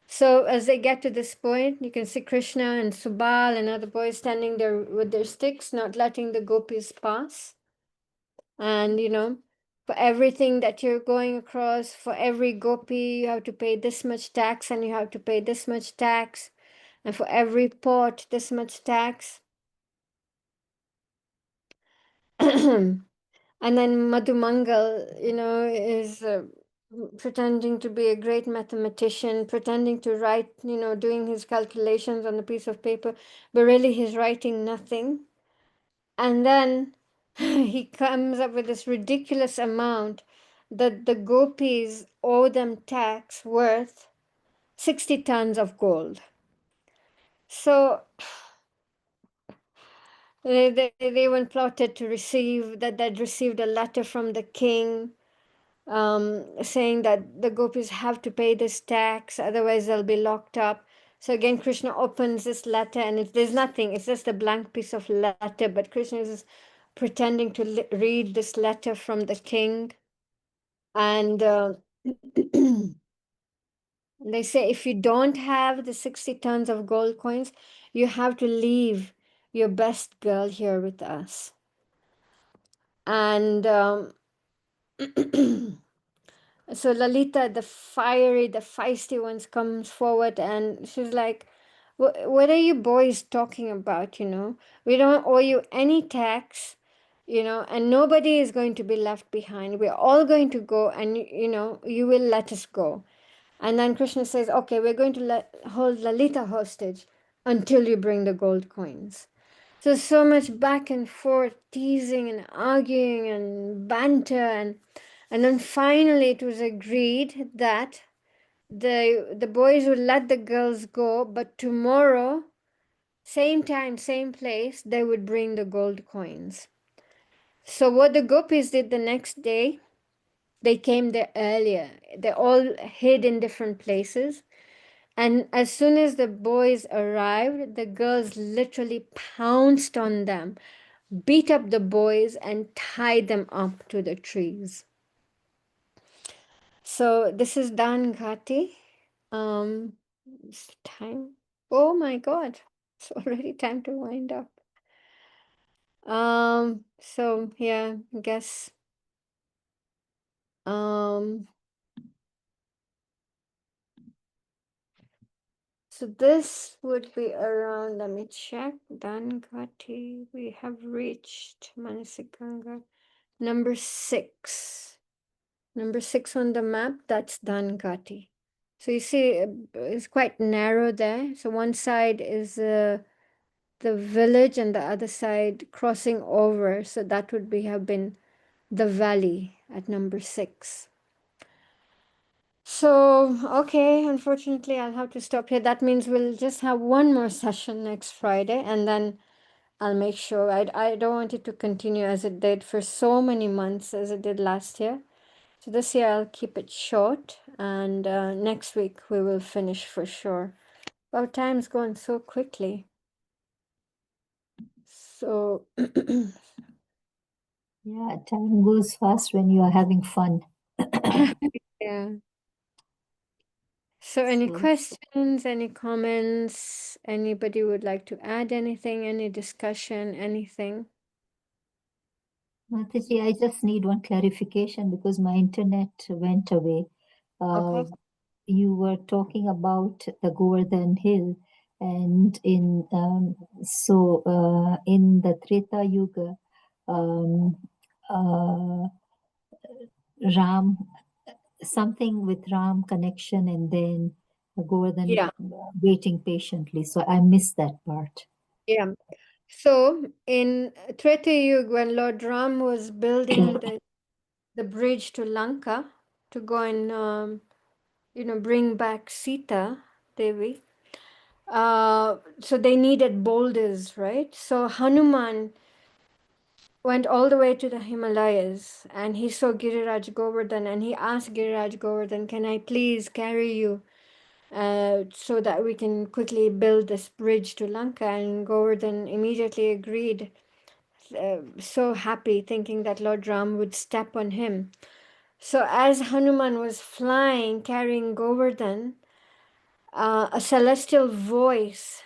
So as they get to this point, you can see Krishna and Subal and other boys standing there with their sticks, not letting the gopis pass. And for everything that you're going across, for every gopi, you have to pay this much tax, and you have to pay this much tax, and for every pot, this much tax. And then Madhumangal, is pretending to be a great mathematician, pretending to write, doing his calculations on a piece of paper, but really he's writing nothing. And then he comes up with this ridiculous amount that the gopis owe them tax worth 60 tons of gold. So they even plotted to receive that they'd received a letter from the king saying that the gopis have to pay this tax, otherwise they'll be locked up. So again, Krishna opens this letter, and there's nothing. It's just a blank piece of letter. But Krishna is pretending to read this letter from the king, and they say if you don't have the 60 tons of gold coins, you have to leave your best girl here with us. And so Lalita, the fiery, the feisty ones, comes forward and she's like, what are you boys talking about? We don't owe you any tax, and nobody is going to be left behind. We're all going to go, and you will let us go. And then Krishna says, okay, we're going to hold Lalita hostage until you bring the gold coins. So much back and forth, teasing and arguing and banter, and then finally it was agreed that the boys would let the girls go, but tomorrow, same time, same place, they would bring the gold coins. So what the gopis did the next day, they came there earlier. They all hid in different places. And as soon as the boys arrived, the girls literally pounced on them, beat up the boys, and tied them up to the trees. So this is Dan Ghati. It's time. Oh my God, it's already time to wind up. So yeah, I guess. Um, So this would be around, let me check, Dangati. We have reached Manasiganga. Number 6. Number 6 on the map, that's Dangati. So you see, it's quite narrow there. So one side is the village and the other side crossing over. So that would be have been the valley at number 6. So, okay, unfortunately, I'll have to stop here. That means we'll just have one more session next Friday, and then I'll make sure. I don't want it to continue as it did for so many months as it did last year. So this year I'll keep it short, and next week we will finish for sure. Our time's gone so quickly. So, Yeah, time goes fast when you are having fun. yeah. So, any So, questions, any comments? Anybody would like to add anything? Any discussion? Anything? Mataji, I just need one clarification because my internet went away. Okay. You were talking about the Govardhan Hill, and in the Treta Yuga, um, uh, Ram, something with Ram connection, and then Govardhan Yeah. waiting patiently. So I missed that part. Yeah. So in Treta Yuga, when Lord Ram was building the bridge to Lanka to go and bring back Sita Devi, so they needed boulders, right? So Hanuman went all the way to the Himalayas and he saw Giriraj Govardhan and he asked Giriraj Govardhan, "Can I please carry you so that we can quickly build this bridge to Lanka?" And Govardhan immediately agreed, so happy, thinking that Lord Ram would step on him. So as Hanuman was flying, carrying Govardhan, a celestial voice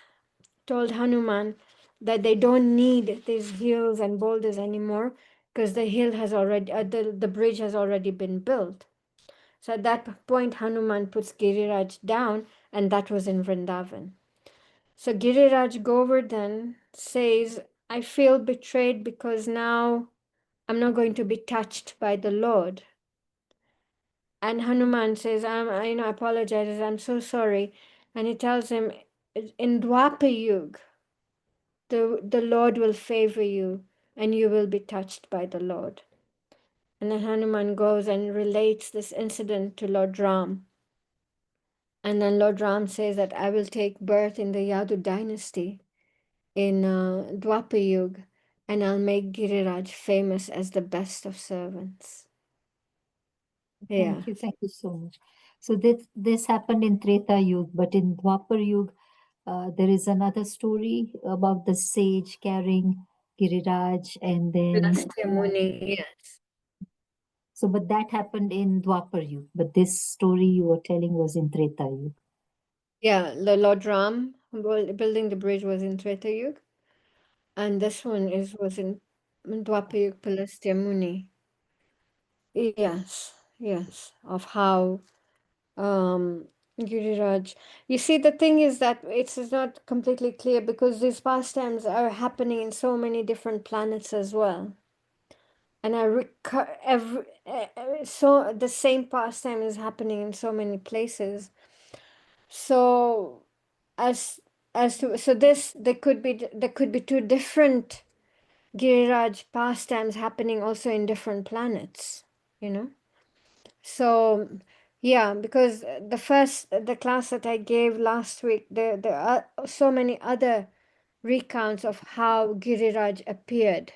told Hanuman that they don't need these hills and boulders anymore because the hill has already, the bridge has already been built. So at that point, Hanuman puts Giriraj down, and that was in Vrindavan. So Giriraj Govardhan says, "I feel betrayed because now I'm not going to be touched by the Lord." And Hanuman says, apologizes, "I'm so sorry." And he tells him, "In Dwapar Yuga, the Lord will favor you and you will be touched by the Lord." And then Hanuman goes and relates this incident to Lord Ram. And then Lord Ram says that I will take birth in the Yadu dynasty in Dwapar Yuga, and I'll make Giriraj famous as the best of servants. Yeah. Thank you so much. So this happened in Treta Yuga, but in Dwapar Yuga, there is another story about the sage carrying Giriraj, and then Pulastya Muni, yes. so, but that happened in Dwapar Yuga. But this story you were telling was in Treta Yuga. Yeah, the Lord Ram building the bridge was in Treta Yuga, and this one was in Dwapar Yuga, Pulastya Muni. Yes, yes, of how Giriraj. You see, the thing is that it's not completely clear because these pastimes are happening in so many different planets as well. And so the same pastime is happening in so many places. So as as to so this there could be two different Giriraj pastimes happening also in different planets, you know. So yeah, because the class that I gave last week, there are so many other recounts of how Giriraj appeared.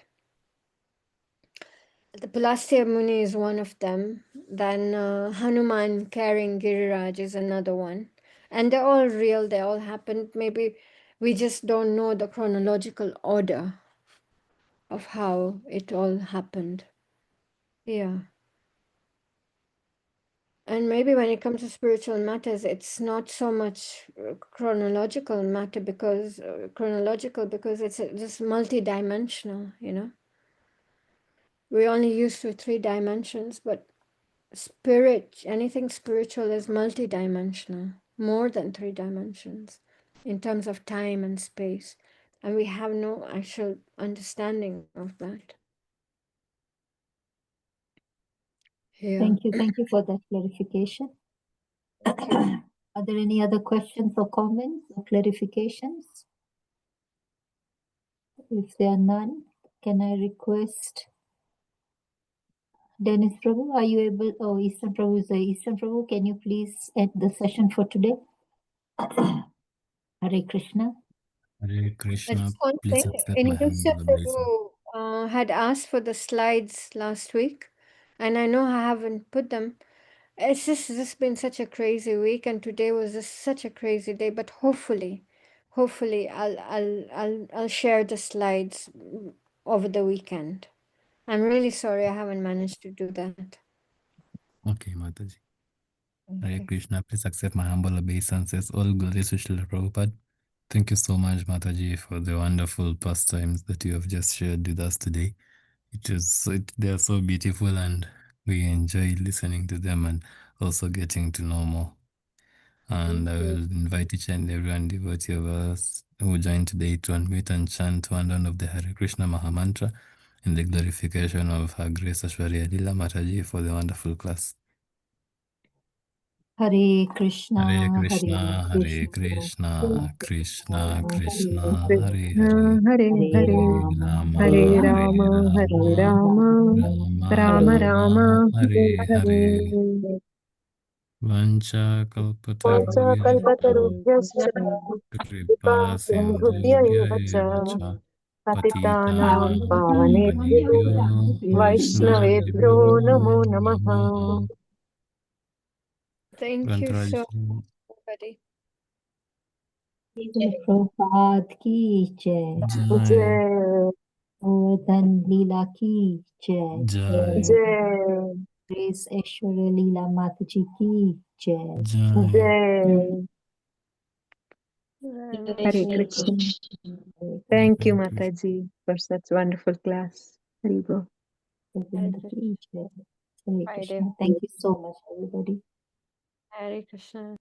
The Pulastya Muni is one of them. Then Hanuman carrying Giriraj is another one. And they're all real, they all happened. Maybe we just don't know the chronological order of how it all happened. Yeah. And maybe when it comes to spiritual matters, it's not so much chronological because it's just multi-dimensional, you know. We're only used to 3 dimensions, but anything spiritual is multi-dimensional, more than 3 dimensions. in terms of time and space, and we have no actual understanding of that. Yeah. Thank you for that clarification. Thank you. Are there any other questions or comments or clarifications? If there are none, can I request Dennis Prabhu, are you able? Oh, Eastern Prabhu is there. Eastern Prabhu, can you please end the session for today? Hare Krishna. Hare I Krishna, just want to please say, accept my Inisha humble obeisance. Prabhu had asked for the slides last week, and I know I haven't put them. It's just been such a crazy week, and today was just such a crazy day. But hopefully, I'll share the slides over the weekend. I'm really sorry I haven't managed to do that. Okay, Mataji. Hare Okay. Krishna, please accept my humble obeisances. All glories to Srila Prabhupada. Thank you so much, Mataji, for the wonderful pastimes that you have just shared with us today. They are so beautiful, and we enjoy listening to them and also getting to know more. And I will invite each and everyone devotee of us who joined today to unmute and chant one round of the Hare Krishna Mahamantra in the glorification of Her Grace Ashwariya Lila Mataji for the wonderful class. Hare Krishna, Hare Hare Krishna, Hare Krishna, Krishna, Krishna Krishna, Hare Hare Hare, Hare, Hare Hare Hare, Hare Rama, Rama, Hare Hare Hare Rama, Hare Rama, Rama, Rama Rama Rama, Rama, Rama, Hare Hare. Hare. Vancha Kalpatarubhyascha, Kripa Kripa Sindhubhya eva cha, Sindhubhya cha Patitanam Patitanam Pavanebhyo, Pavanebhyo Vaishnavebhyo Vaishnavebhyo Namo Namo Namaha. Namaha. Thank you so much, everybody. Prabhupada ki jai, Jai, Jai, Govardhan Lila ki jai, Jai, Jai, Grace Ashwariya Lila Mataji ki jai. Jai. Jai. Hare Krishna. Thank you, Hare Krishna. Mataji, for such wonderful class. Haribo. Hare Govinda Krishna. ki jai. Hare Friday. Krishna. Thank you so much, everybody. Hare Krishna.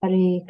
Hare Krishna.